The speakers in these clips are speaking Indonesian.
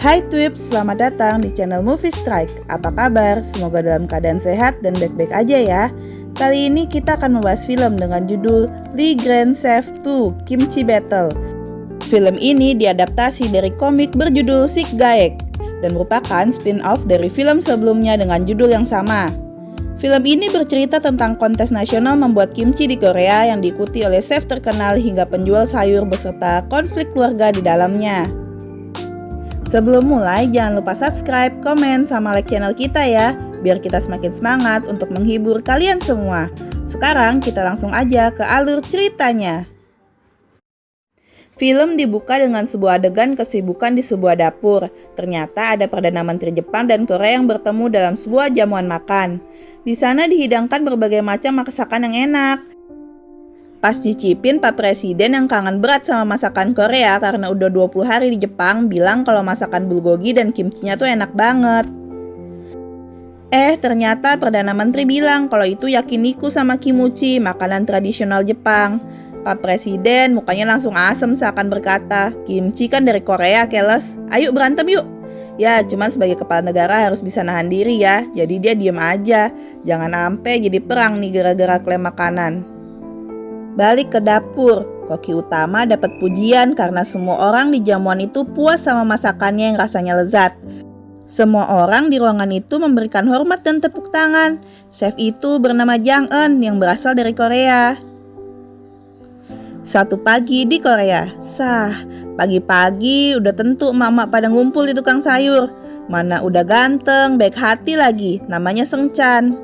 Hai Twips, selamat datang di channel Movie Strike. Apa kabar? Semoga dalam keadaan sehat dan baik-baik aja ya. Kali ini kita akan membahas film dengan judul The Grand Chef 2 Kimchi Battle. Film ini diadaptasi dari komik berjudul Sick Gaek dan merupakan spin-off dari film sebelumnya dengan judul yang sama. Film ini bercerita tentang kontes nasional membuat kimchi di Korea yang diikuti oleh chef terkenal hingga penjual sayur beserta konflik keluarga di dalamnya. Sebelum mulai, jangan lupa subscribe, komen, sama like channel kita ya, biar kita semakin semangat untuk menghibur kalian semua. Sekarang kita langsung aja ke alur ceritanya. Film dibuka dengan sebuah adegan kesibukan di sebuah dapur. Ternyata ada Perdana Menteri Jepang dan Korea yang bertemu dalam sebuah jamuan makan. Di sana dihidangkan berbagai macam masakan yang enak. Pas cicipin, Pak Presiden yang kangen berat sama masakan Korea karena udah 20 hari di Jepang bilang kalau masakan bulgogi dan kimchinya tuh enak banget. Ternyata Perdana Menteri bilang kalau itu yakiniku sama kimuchi, makanan tradisional Jepang. Pak Presiden mukanya langsung asem seakan berkata, kimchi kan dari Korea, keles. Ayo berantem yuk. Ya, cuman sebagai kepala negara harus bisa nahan diri ya. Jadi dia diem aja. Jangan sampai jadi perang nih gara-gara klaim makanan. Balik ke dapur, koki utama dapat pujian karena semua orang di jamuan itu puas sama masakannya yang rasanya lezat. Semua orang di ruangan itu memberikan hormat dan tepuk tangan. Chef itu bernama Jang Eun yang berasal dari Korea. Suatu pagi di Korea, pagi-pagi udah tentu emak-emak pada ngumpul di tukang sayur. Mana udah ganteng, baik hati lagi, namanya Seung Chan.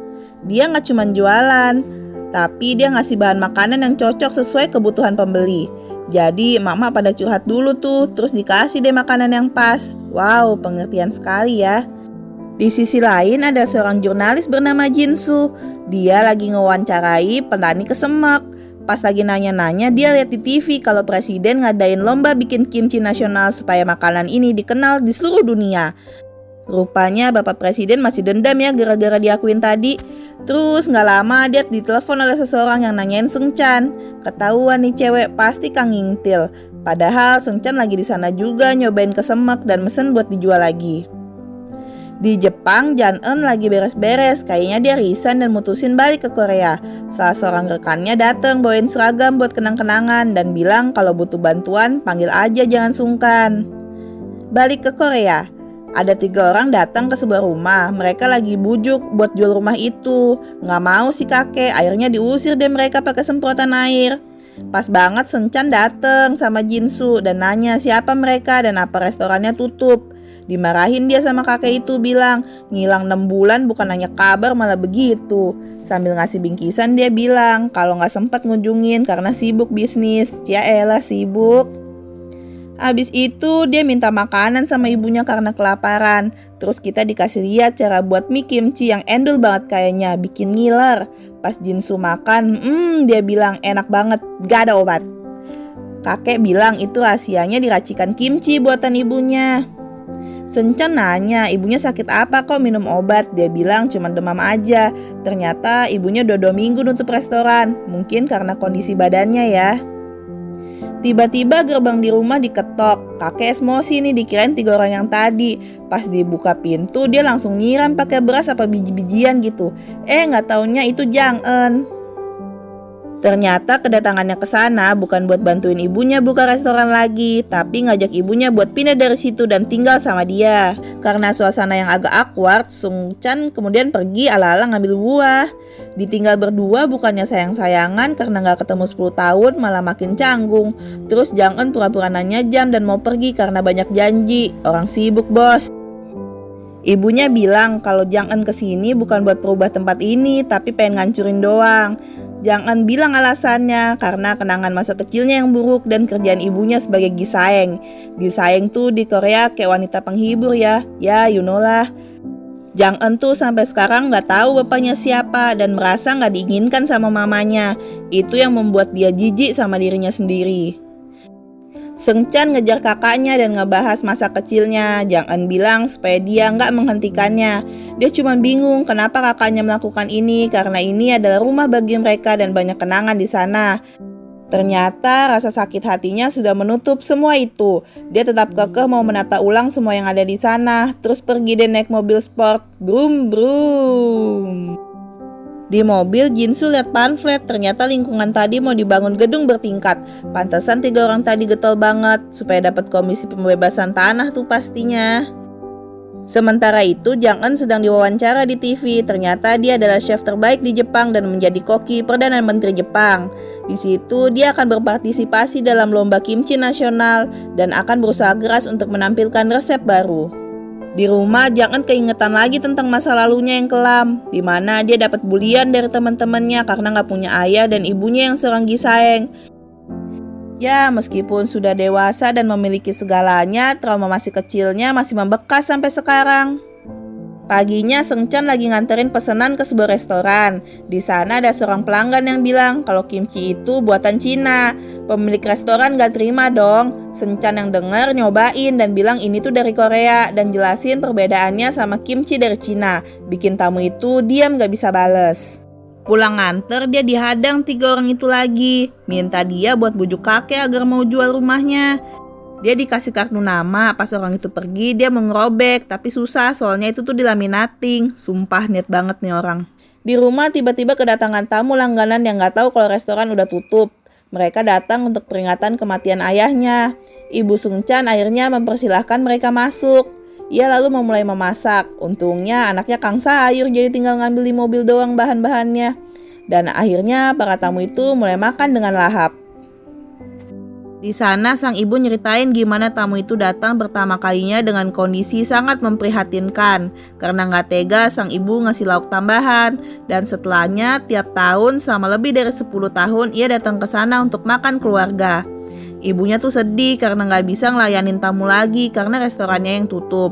Dia gak cuma jualan, tapi dia ngasih bahan makanan yang cocok sesuai kebutuhan pembeli. Jadi emak-emak pada curhat dulu tuh, terus dikasih deh makanan yang pas. Wow, pengertian sekali ya. Di sisi lain ada seorang jurnalis bernama Jinsu. Dia lagi ngewawancarai petani kesemek. Pas lagi nanya-nanya, dia lihat di TV kalau presiden ngadain lomba bikin kimchi nasional supaya makanan ini dikenal di seluruh dunia. Rupanya Bapak Presiden masih dendam ya gara-gara diakuin tadi. Terus gak lama dia ditelepon oleh seseorang yang nanyain Seung Chan. Ketahuan nih cewek pasti Kang ngintil. Padahal Seung Chan lagi di sana juga nyobain kesemek dan mesen buat dijual lagi. Di Jepang, Jang Eun lagi beres-beres. Kayaknya dia resign dan mutusin balik ke Korea. Salah seorang rekannya datang bawain seragam buat kenang-kenangan dan bilang kalau butuh bantuan panggil aja jangan sungkan. Balik ke Korea. Ada 3 orang datang ke sebuah rumah. Mereka lagi bujuk buat jual rumah itu. Nggak mau si kakek, akhirnya diusir deh mereka pakai semprotan air. Pas banget Seung Chan dateng sama Jinsu dan nanya siapa mereka dan apa restorannya tutup. Dimarahin dia sama kakek itu, bilang ngilang 6 bulan bukan nanya kabar malah begitu. Sambil ngasih bingkisan dia bilang kalau nggak sempat ngunjungin karena sibuk bisnis. Ya elah sibuk. Abis itu dia minta makanan sama ibunya karena kelaparan. Terus kita dikasih lihat cara buat mie kimchi yang endul banget kayaknya, bikin ngiler. Pas Jinsu makan, dia bilang enak banget, gak ada obat. Kakek bilang itu rahasianya diracikan kimchi buatan ibunya. Seung Chan nanya ibunya sakit apa kok minum obat. Dia bilang cuma demam aja. Ternyata ibunya udah 2 minggu nutup restoran. Mungkin karena kondisi badannya ya. Tiba-tiba gerbang di rumah diketok. Kakek emosi nih dikirain 3 orang yang tadi. Pas dibuka pintu dia langsung nyiram pakai beras apa biji-bijian gitu. Nggak taunya itu Jang Eun. Ternyata kedatangannya ke sana bukan buat bantuin ibunya buka restoran lagi, tapi ngajak ibunya buat pindah dari situ dan tinggal sama dia. Karena suasana yang agak awkward, Seung Chan kemudian pergi ala-ala ngambil buah. Ditinggal berdua bukannya sayang-sayangan karena gak ketemu 10 tahun malah makin canggung. Terus Jang Eun pura-pura nanya jam dan mau pergi karena banyak janji. Orang sibuk bos. Ibunya bilang kalau Jang Eun kesini bukan buat perubah tempat ini, tapi pengen ngancurin doang. Jang Eun bilang alasannya karena kenangan masa kecilnya yang buruk dan kerjaan ibunya sebagai gisaeng. Gisaeng tuh di Korea kayak wanita penghibur ya. Ya you know lah. Jang Eun tuh sampai sekarang gak tahu bapaknya siapa dan merasa gak diinginkan sama mamanya. Itu yang membuat dia jijik sama dirinya sendiri. Seung Chan ngejar kakaknya dan ngebahas masa kecilnya. Jang Eun bilang supaya dia nggak menghentikannya. Dia cuma bingung kenapa kakaknya melakukan ini karena ini adalah rumah bagi mereka dan banyak kenangan di sana. Ternyata rasa sakit hatinya sudah menutup semua itu. Dia tetap kekeh mau menata ulang semua yang ada di sana. Terus pergi deh naik mobil sport. Brum brum. Di mobil, Jinsu lihat pamflet. Ternyata lingkungan tadi mau dibangun gedung bertingkat. Pantesan 3 orang tadi getol banget. Supaya dapat komisi pembebasan tanah tuh pastinya. Sementara itu, Jang Eun sedang diwawancara di TV. Ternyata dia adalah chef terbaik di Jepang dan menjadi koki Perdana Menteri Jepang. Di situ, dia akan berpartisipasi dalam lomba kimchi nasional dan akan berusaha keras untuk menampilkan resep baru. Di rumah, Jang Eun keingetan lagi tentang masa lalunya yang kelam, di mana dia dapat bulian dari teman-temannya karena nggak punya ayah dan ibunya yang seorang gisaeng. Ya, meskipun sudah dewasa dan memiliki segalanya, trauma masih kecilnya masih membekas sampai sekarang. Paginya, Seung-chan lagi nganterin pesanan ke sebuah restoran. Di sana ada seorang pelanggan yang bilang kalau kimchi itu buatan Cina. Pemilik restoran gak terima dong. Seung-chan yang denger nyobain dan bilang ini tuh dari Korea dan jelasin perbedaannya sama kimchi dari Cina. Bikin tamu itu diam gak bisa bales. Pulang nganter, dia dihadang 3 orang itu lagi. Minta dia buat bujuk kakek agar mau jual rumahnya. Dia dikasih kartu nama, pas orang itu pergi dia mau ngerobek. Tapi susah soalnya itu tuh dilaminating. Sumpah niat banget nih orang. Di rumah tiba-tiba kedatangan tamu langganan yang gak tahu kalau restoran udah tutup. Mereka datang untuk peringatan kematian ayahnya. Ibu Seung-chan akhirnya mempersilahkan mereka masuk. Ia lalu memulai memasak. Untungnya anaknya Kang Sayur jadi tinggal ngambil di mobil doang bahan-bahannya. Dan akhirnya para tamu itu mulai makan dengan lahap. Di sana sang ibu nyeritain gimana tamu itu datang pertama kalinya dengan kondisi sangat memprihatinkan. Karena nggak tega sang ibu ngasih lauk tambahan. Dan setelahnya tiap tahun selama lebih dari 10 tahun ia datang ke sana untuk makan keluarga. Ibunya tuh sedih karena nggak bisa ngelayanin tamu lagi karena restorannya yang tutup.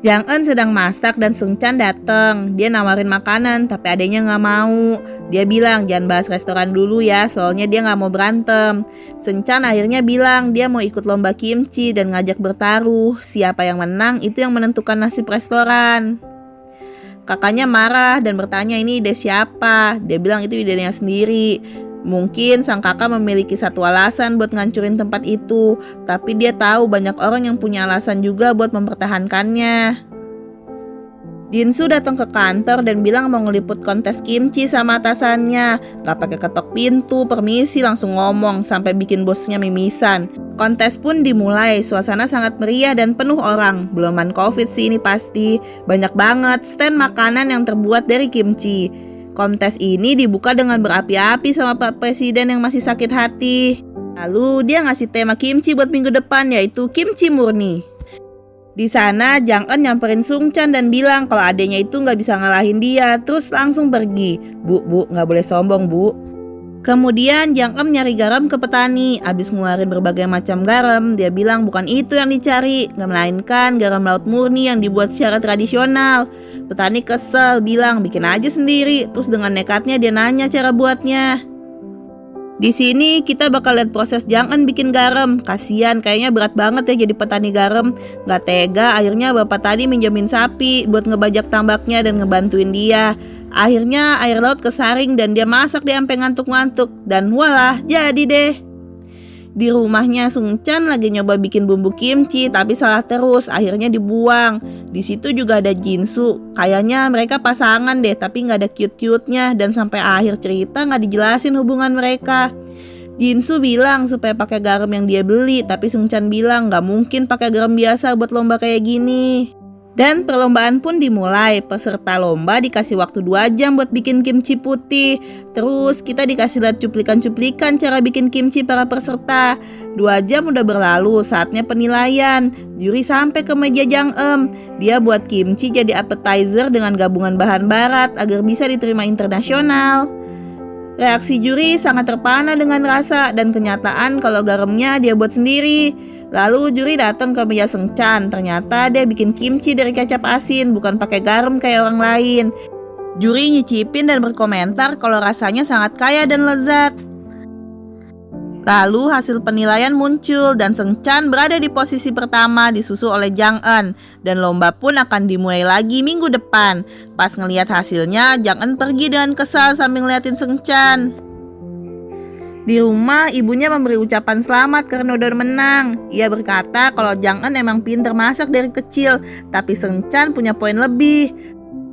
Jang Eun sedang masak dan Seung-chan datang. Dia nawarin makanan tapi adanya nggak mau. Dia bilang jangan bahas restoran dulu ya soalnya dia nggak mau berantem. Seung-chan akhirnya bilang dia mau ikut lomba kimchi dan ngajak bertaruh. Siapa yang menang itu yang menentukan nasib restoran. Kakaknya marah dan bertanya ini ide siapa. Dia bilang itu idenya sendiri. Mungkin sang kakak memiliki satu alasan buat ngancurin tempat itu, tapi dia tahu banyak orang yang punya alasan juga buat mempertahankannya. Jinsu datang ke kantor dan bilang mau ngeliput kontes kimchi sama atasannya. Gak pakai ketok pintu, permisi langsung ngomong sampai bikin bosnya mimisan. Kontes pun dimulai, suasana sangat meriah dan penuh orang. Beluman covid sih ini pasti, banyak banget stand makanan yang terbuat dari kimchi. Kontes ini dibuka dengan berapi-api sama Pak Presiden yang masih sakit hati. Lalu dia ngasih tema kimchi buat minggu depan yaitu kimchi murni. Di sana Jang Eun nyamperin Seung-chan dan bilang kalau adenya itu nggak bisa ngalahin dia, terus langsung pergi. Bu, nggak boleh sombong bu. Kemudian Jang Eun nyari garam ke petani. Abis ngeluarin berbagai macam garam, dia bilang bukan itu yang dicari, melainkan garam laut murni yang dibuat secara tradisional. Petani kesel, bilang bikin aja sendiri. Terus dengan nekatnya dia nanya cara buatnya. Di sini kita bakal lihat proses Jang Eun bikin garam. Kasian, kayaknya berat banget ya jadi petani garam. Gak tega, akhirnya bapak tadi minjemin sapi buat ngebajak tambaknya dan ngebantuin dia. Akhirnya air laut kesaring dan dia masak dia sampai ngantuk-ngantuk. Dan walah, jadi deh. Di rumahnya Seung-chan lagi nyoba bikin bumbu kimchi tapi salah terus, akhirnya dibuang. Di situ juga ada Jinsu. Kayaknya mereka pasangan deh tapi nggak ada cute-cute-nya dan sampai akhir cerita nggak dijelasin hubungan mereka. Jinsu bilang supaya pakai garam yang dia beli, tapi Seung-chan bilang nggak mungkin pakai garam biasa buat lomba kayak gini. Dan perlombaan pun dimulai. Peserta lomba dikasih waktu 2 jam buat bikin kimchi putih. Terus kita dikasih lihat cuplikan-cuplikan cara bikin kimchi para peserta. 2 jam udah berlalu, saatnya penilaian. Juri sampai ke meja Jang Eun. Dia buat kimchi jadi appetizer dengan gabungan bahan barat agar bisa diterima internasional. Reaksi juri sangat terpana dengan rasa dan kenyataan kalau garamnya dia buat sendiri. Lalu juri datang ke meja Seung-chan. Ternyata dia bikin kimchi dari kecap asin, bukan pakai garam kayak orang lain. Juri nyicipin dan berkomentar kalau rasanya sangat kaya dan lezat. Lalu hasil penilaian muncul dan Seung-chan berada di posisi pertama disusul oleh Jang Eun. Dan lomba pun akan dimulai lagi minggu depan. Pas ngelihat hasilnya, Jang Eun pergi dengan kesal sambil ngeliatin Seung-chan. Di rumah, ibunya memberi ucapan selamat karena udah menang. Ia berkata kalau Jang Eun emang pinter masak dari kecil, tapi Seung-chan punya poin lebih.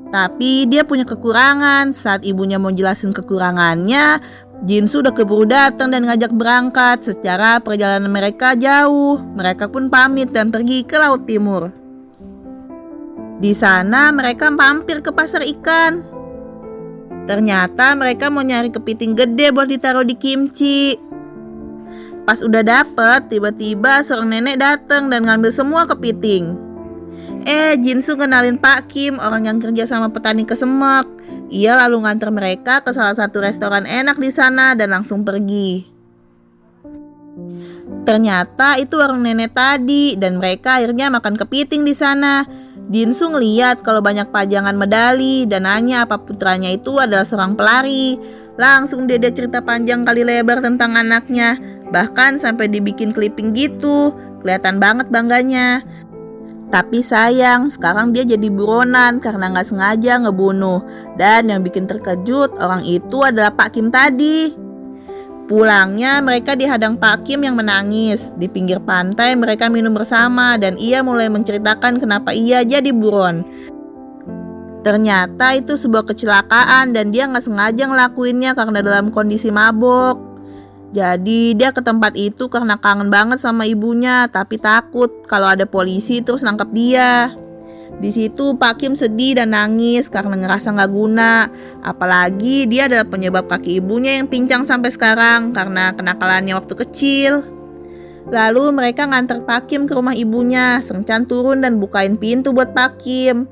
Tapi dia punya kekurangan. Saat ibunya mau jelasin kekurangannya, Jin-soo udah keburu datang dan ngajak berangkat. Secara perjalanan mereka jauh. Mereka pun pamit dan pergi ke Laut Timur. Di sana mereka mampir ke pasar ikan. Ternyata mereka mau nyari kepiting gede buat ditaruh di kimchi. Pas udah dapet, tiba-tiba seorang nenek datang dan ngambil semua kepiting. Jin-soo kenalin Pak Kim, orang yang kerja sama petani kesemek. Ia lalu nganter mereka ke salah satu restoran enak di sana dan langsung pergi. Ternyata itu warung nenek tadi dan mereka akhirnya makan kepiting di sana. Jin-soo ngeliat kalau banyak pajangan medali dan nanya apa putranya itu adalah seorang pelari. Langsung dia cerita panjang kali lebar tentang anaknya. Bahkan sampai dibikin clipping gitu. Kelihatan banget bangganya. Tapi sayang, sekarang dia jadi buronan karena gak sengaja ngebunuh. Dan yang bikin terkejut, orang itu adalah Pak Kim tadi. Pulangnya mereka dihadang Pak Kim yang menangis. Di pinggir pantai mereka minum bersama dan ia mulai menceritakan kenapa ia jadi buron. Ternyata itu sebuah kecelakaan dan dia gak sengaja ngelakuinnya karena dalam kondisi mabok. Jadi dia ke tempat itu karena kangen banget sama ibunya, tapi takut kalau ada polisi terus nangkap dia. Di situ Pak Kim sedih dan nangis karena ngerasa gak guna. Apalagi dia adalah penyebab kaki ibunya yang pincang sampai sekarang karena kenakalannya waktu kecil. Lalu mereka nganter Pak Kim ke rumah ibunya. Seung-chan turun dan bukain pintu buat Pak Kim.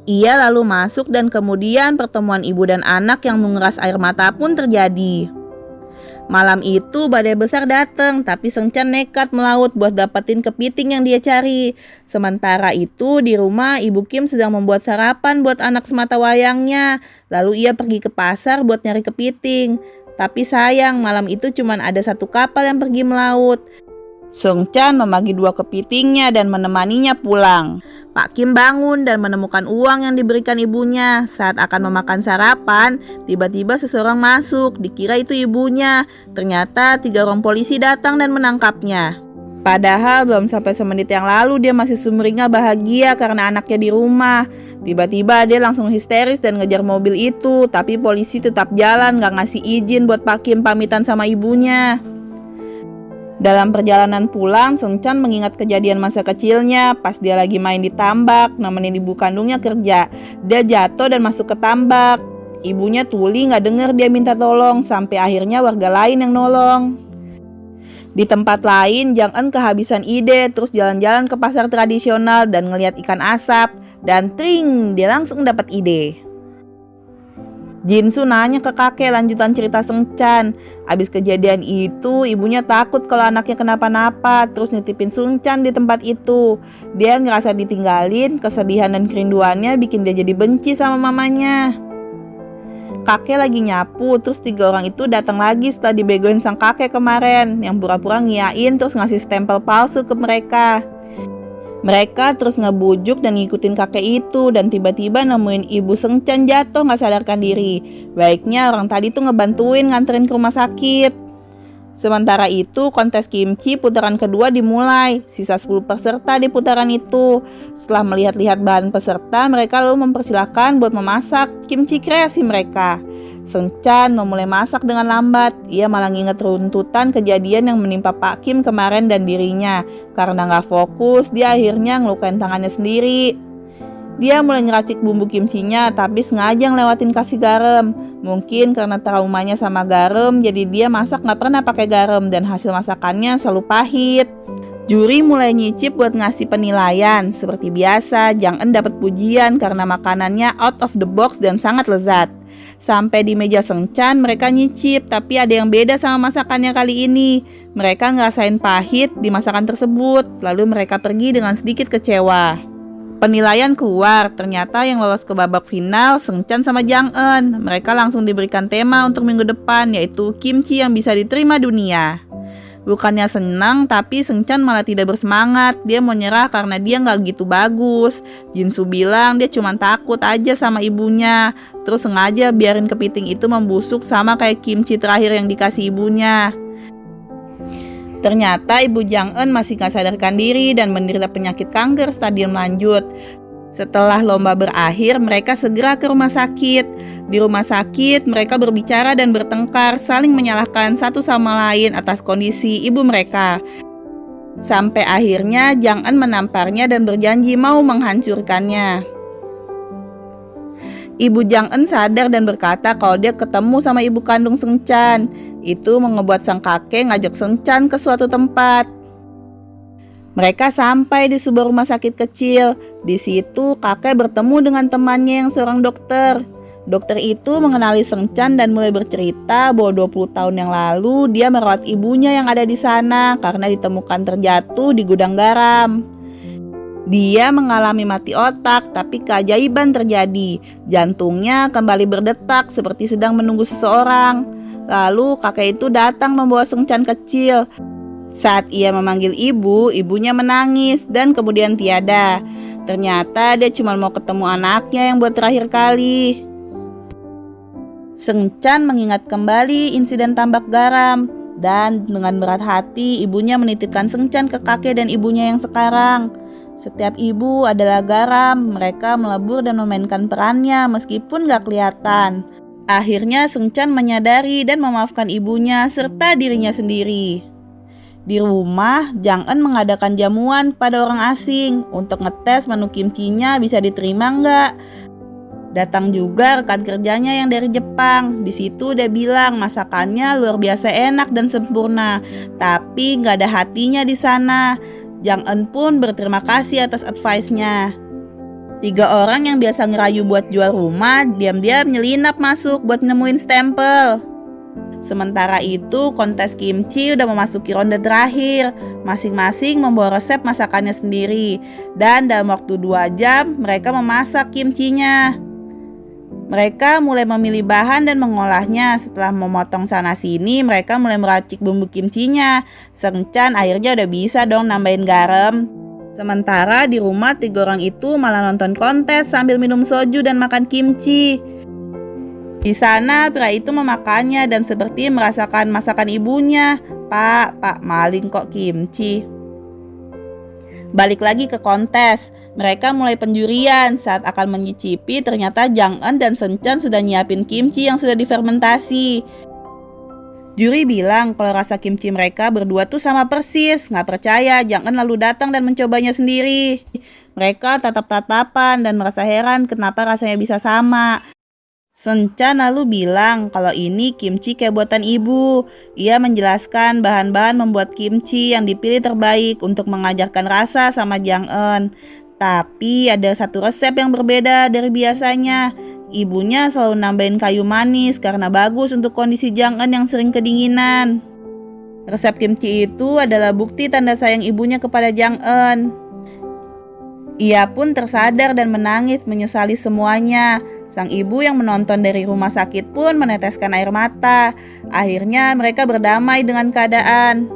Ia lalu masuk dan kemudian pertemuan ibu dan anak yang menguras air mata pun terjadi. Malam itu badai besar datang, tapi Seung-chan nekat melaut buat dapetin kepiting yang dia cari. Sementara itu di rumah Ibu Kim sedang membuat sarapan buat anak sematawayangnya. Lalu ia pergi ke pasar buat nyari kepiting. Tapi sayang malam itu cuma ada satu kapal yang pergi melaut. Seung-chan membagi 2 kepitingnya dan menemaninya pulang. Pak Kim bangun dan menemukan uang yang diberikan ibunya. Saat akan memakan sarapan, tiba-tiba seseorang masuk. Dikira itu ibunya. Ternyata 3 orang polisi datang dan menangkapnya. Padahal belum sampai semenit yang lalu dia masih sumringah bahagia karena anaknya di rumah. Tiba-tiba dia langsung histeris dan ngejar mobil itu. Tapi polisi tetap jalan gak ngasih izin buat Pak Kim pamitan sama ibunya. Dalam perjalanan pulang, Seung-chan mengingat kejadian masa kecilnya pas dia lagi main di tambak, nemenin ibu kandungnya kerja. Dia jatuh dan masuk ke tambak. Ibunya tuli gak denger dia minta tolong, sampai akhirnya warga lain yang nolong. Di tempat lain, Jang Eun kehabisan ide, terus jalan-jalan ke pasar tradisional dan ngeliat ikan asap. Dan tring, dia langsung dapat ide. Jin-soo nanya ke kakek lanjutan cerita Seung-chan. Abis kejadian itu, ibunya takut kalau anaknya kenapa-napa, terus nitipin Seung-chan di tempat itu. Dia ngerasa ditinggalin, kesedihan dan kerinduannya bikin dia jadi benci sama mamanya. Kakek lagi nyapu, terus 3 orang itu datang lagi setelah dibegoin sang kakek kemarin, yang pura-pura ngiyain terus ngasih stempel palsu ke mereka. Mereka terus ngebujuk dan ngikutin kakek itu dan tiba-tiba nemuin ibu Seung-chan jatuh gak sadarkan diri. Baiknya orang tadi tuh ngebantuin nganterin ke rumah sakit. Sementara itu kontes kimchi putaran kedua dimulai. Sisa 10 peserta di putaran itu. Setelah melihat-lihat bahan peserta, mereka lalu mempersilahkan buat memasak kimchi kreasi mereka. Seung-chan memulai masak dengan lambat. Ia malah nginget runtutan kejadian yang menimpa Pak Kim kemarin dan dirinya. Karena gak fokus, dia akhirnya ngelukain tangannya sendiri. Dia mulai ngeracik bumbu kimchinya, tapi sengaja ngelewatin kasih garam. Mungkin karena traumanya sama garam, jadi dia masak gak pernah pakai garam dan hasil masakannya selalu pahit. Juri mulai nyicip buat ngasih penilaian. Seperti biasa, Jang Eun dapat pujian karena makanannya out of the box dan sangat lezat. Sampai di meja Seung-chan mereka nyicip, tapi ada yang beda sama masakannya kali ini. Mereka ngerasain pahit di masakan tersebut, lalu mereka pergi dengan sedikit kecewa. Penilaian keluar, ternyata yang lolos ke babak final Seung-chan sama Jang Eun. Mereka langsung diberikan tema untuk minggu depan, yaitu kimchi yang bisa diterima dunia. Bukannya senang, tapi Sengcan malah tidak bersemangat. Dia mau nyerah karena dia nggak gitu bagus. Jinsu bilang dia cuma takut aja sama ibunya. Terus sengaja biarin kepiting itu membusuk sama kayak kimchi terakhir yang dikasih ibunya. Ternyata ibu Jang Eun masih gak sadarkan diri dan menderita penyakit kanker stadium lanjut. Setelah lomba berakhir, mereka segera ke rumah sakit. Di rumah sakit, mereka berbicara dan bertengkar, saling menyalahkan satu sama lain atas kondisi ibu mereka. Sampai akhirnya Jang Eun menamparnya dan berjanji mau menghancurkannya. Ibu Jang Eun sadar dan berkata kalau dia ketemu sama ibu kandung Sengcan. Itu membuat sang kakek ngajak Sengcan ke suatu tempat. Mereka sampai di sebuah rumah sakit kecil. Di situ kakek bertemu dengan temannya yang seorang dokter. Dokter itu mengenali Sengcan dan mulai bercerita bahwa 20 tahun yang lalu dia merawat ibunya yang ada di sana karena ditemukan terjatuh di gudang garam. Dia mengalami mati otak, tapi keajaiban terjadi. Jantungnya kembali berdetak seperti sedang menunggu seseorang. Lalu kakek itu datang membawa Sengcan kecil. Saat ia memanggil ibu, ibunya menangis dan kemudian tiada. Ternyata dia cuma mau ketemu anaknya yang buat terakhir kali. Sengcan mengingat kembali insiden tambak garam. Dan dengan berat hati, ibunya menitipkan Sengcan ke kakek dan ibunya yang sekarang. Setiap ibu adalah garam, mereka melebur dan memainkan perannya meskipun gak kelihatan. Akhirnya Sengcan menyadari dan memaafkan ibunya serta dirinya sendiri. Di rumah, Jang Eun mengadakan jamuan pada orang asing untuk ngetes menu kimchinya bisa diterima nggak. Datang juga rekan kerjanya yang dari Jepang. Di situ dia bilang masakannya luar biasa enak dan sempurna, tapi nggak ada hatinya di sana. Jang Eun pun berterima kasih atas advice-nya. 3 orang yang biasa ngerayu buat jual rumah diam-diam nyelinap masuk buat nemuin stempel. Sementara itu kontes kimchi udah memasuki ronde terakhir. Masing-masing membawa resep masakannya sendiri. Dan dalam waktu 2 jam mereka memasak kimchinya. Mereka mulai memilih bahan dan mengolahnya. Setelah memotong sana sini, mereka mulai meracik bumbu kimchinya. Sengcan akhirnya udah bisa dong nambahin garam. Sementara di rumah 3 orang itu malah nonton kontes sambil minum soju dan makan kimchi. Di sana pria itu memakannya dan seperti merasakan masakan ibunya. Pak maling kok kimchi. Balik lagi ke kontes. Mereka mulai penjurian. Saat akan mencicipi, ternyata Jang Eun dan Sengcan sudah nyiapin kimchi yang sudah difermentasi. Juri bilang kalau rasa kimchi mereka berdua tuh sama persis. Nggak percaya, Jang Eun lalu datang dan mencobanya sendiri. Mereka tatap-tatapan dan merasa heran kenapa rasanya bisa sama. Sengcan lalu bilang kalau ini kimchi kayak buatan ibu. Ia menjelaskan bahan-bahan membuat kimchi yang dipilih terbaik untuk mengajarkan rasa sama Jang Eun. Tapi ada satu resep yang berbeda dari biasanya. Ibunya selalu nambahin kayu manis karena bagus untuk kondisi Jang Eun yang sering kedinginan. Resep kimchi itu adalah bukti tanda sayang ibunya kepada Jang Eun. Ia pun tersadar dan menangis menyesali semuanya. Sang ibu yang menonton dari rumah sakit pun meneteskan air mata. Akhirnya mereka berdamai dengan keadaan.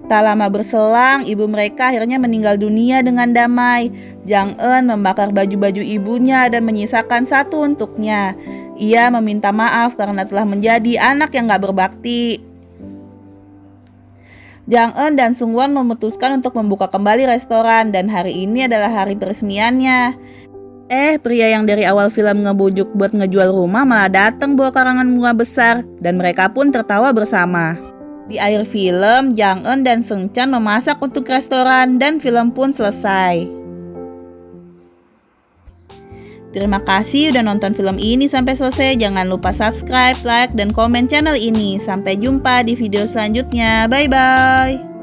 Tak lama berselang, ibu mereka akhirnya meninggal dunia dengan damai. Jang Eun membakar baju-baju ibunya dan menyisakan satu untuknya. Ia meminta maaf karena telah menjadi anak yang gak berbakti. Jang Eun dan Sungwon memutuskan untuk membuka kembali restoran dan hari ini adalah hari peresmiannya. Pria yang dari awal film ngebujuk buat ngejual rumah malah datang bawa karangan bunga besar dan mereka pun tertawa bersama. Di akhir film, Jang Eun dan Sengcan memasak untuk restoran dan film pun selesai. Terima kasih udah nonton film ini sampai selesai. Jangan lupa subscribe, like, dan komen channel ini. Sampai jumpa di video selanjutnya. Bye-bye.